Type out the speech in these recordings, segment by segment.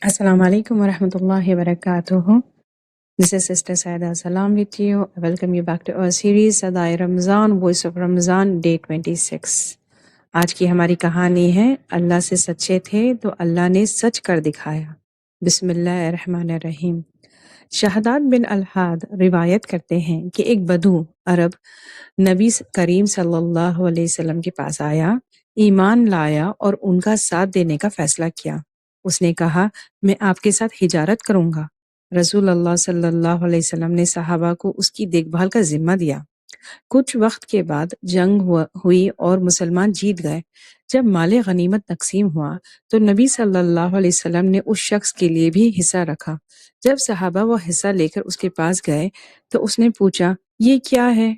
Assalamu alaikum wa rahmatullahi wa barakatuh. This is Sister Saida Salam with you. I welcome you back to our series Sadai Ramzan, Voice of Ramzan, Day 26. آج کی ہماری کہانی ہے اللہ سے سچے تھے تو اللہ نے سچ کر دکھایا۔ بسم اللہ الرحمن الرحیم۔ شہداد بن الحاد روایت کرتے ہیں کہ ایک بدو عرب نبی کریم صلی اللہ علیہ وسلم کے پاس آیا، ایمان لایا اور ان کا ساتھ دینے کا فیصلہ کیا۔ اس نے کہا میں آپ کے ساتھ ہجرت کروں گا۔ رسول اللہ صلی اللہ علیہ وسلم نے صحابہ کو اس کی دیکھ بھال کا ذمہ دیا۔ کچھ وقت کے بعد جنگ ہوئی اور مسلمان جیت گئے۔ جب مال غنیمت تقسیم ہوا تو نبی صلی اللہ علیہ وسلم نے اس شخص کے لیے بھی حصہ رکھا۔ جب صحابہ وہ حصہ لے کر اس کے پاس گئے تو اس نے پوچھا یہ کیا ہے؟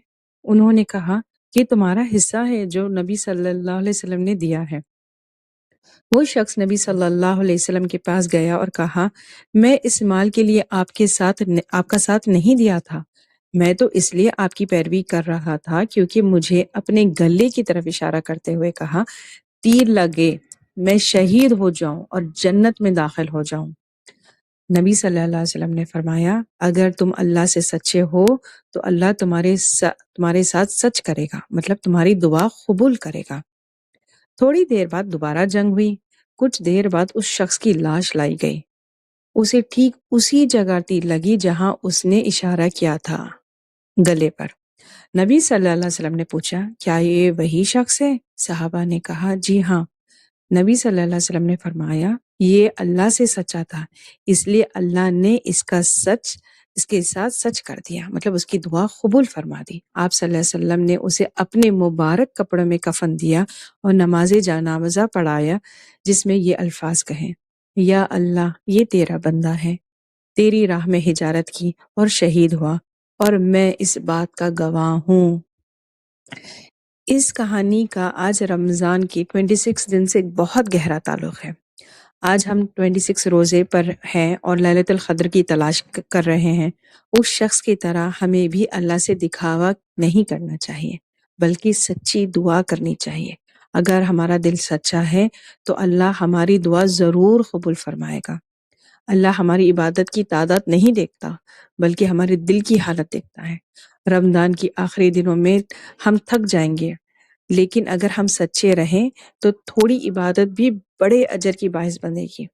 انہوں نے کہا کہ تمہارا حصہ ہے جو نبی صلی اللہ علیہ وسلم نے دیا ہے۔ وہ شخص نبی صلی اللہ علیہ وسلم کے پاس گیا اور کہا میں اس مال کے لیے آپ کا ساتھ نہیں دیا تھا، میں تو اس لیے آپ کی پیروی کر رہا تھا کیونکہ مجھے اپنے گلے کی طرف اشارہ کرتے ہوئے کہا تیر لگے میں شہید ہو جاؤں اور جنت میں داخل ہو جاؤں۔ نبی صلی اللہ علیہ وسلم نے فرمایا اگر تم اللہ سے سچے ہو تو اللہ تمہارے ساتھ سچ کرے گا، مطلب تمہاری دعا قبول کرے گا۔ تھوڑی دیر بعد دوبارہ جنگ ہوئی۔ کچھ دیر بعد اس شخص کی لاش لائی گئی۔ اسے ٹھیک اسی جگہ تیر لگی جہاں اس نے اشارہ کیا تھا، گلے پر۔ نبی صلی اللہ علیہ وسلم نے پوچھا کیا یہ وہی شخص ہے؟ صحابہ نے کہا جی ہاں۔ نبی صلی اللہ علیہ وسلم نے فرمایا یہ اللہ سے سچا تھا اس لیے اللہ نے اس کے ساتھ سچ کر دیا، مطلب اس کی دعا قبول فرما دی۔ آپ صلی اللہ علیہ وسلم نے اسے اپنے مبارک کپڑوں میں کفن دیا اور نماز جنازہ پڑھایا جس میں یہ الفاظ کہیں یا اللہ یہ تیرا بندہ ہے، تیری راہ میں ہجرت کی اور شہید ہوا اور میں اس بات کا گواہ ہوں۔ اس کہانی کا آج رمضان کی 26 دن سے بہت گہرا تعلق ہے۔ آج ہم 26 روزے پر ہیں اور لیلۃ القدر کی تلاش کر رہے ہیں۔ اس شخص کی طرح ہمیں بھی اللہ سے دکھاوا نہیں کرنا چاہیے بلکہ سچی دعا کرنی چاہیے۔ اگر ہمارا دل سچا ہے تو اللہ ہماری دعا ضرور قبول فرمائے گا۔ اللہ ہماری عبادت کی تعداد نہیں دیکھتا بلکہ ہمارے دل کی حالت دیکھتا ہے۔ رمضان کی آخری دنوں میں ہم تھک جائیں گے لیکن اگر ہم سچے رہیں تو تھوڑی عبادت بھی بڑے اجر کی باعث بنے گی۔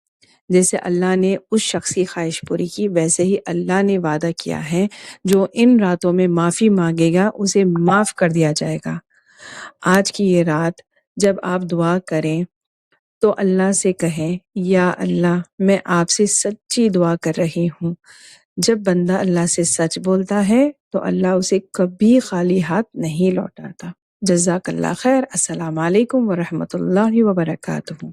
جیسے اللہ نے اس شخص کی خواہش پوری کی ویسے ہی اللہ نے وعدہ کیا ہے جو ان راتوں میں معافی مانگے گا اسے معاف کر دیا جائے گا۔ آج کی یہ رات جب آپ دعا کریں تو اللہ سے کہیں یا اللہ میں آپ سے سچی دعا کر رہی ہوں۔ جب بندہ اللہ سے سچ بولتا ہے تو اللہ اسے کبھی خالی ہاتھ نہیں لوٹاتا۔ جزاک اللہ خیر۔ السلام علیکم ورحمۃ اللہ وبرکاتہ۔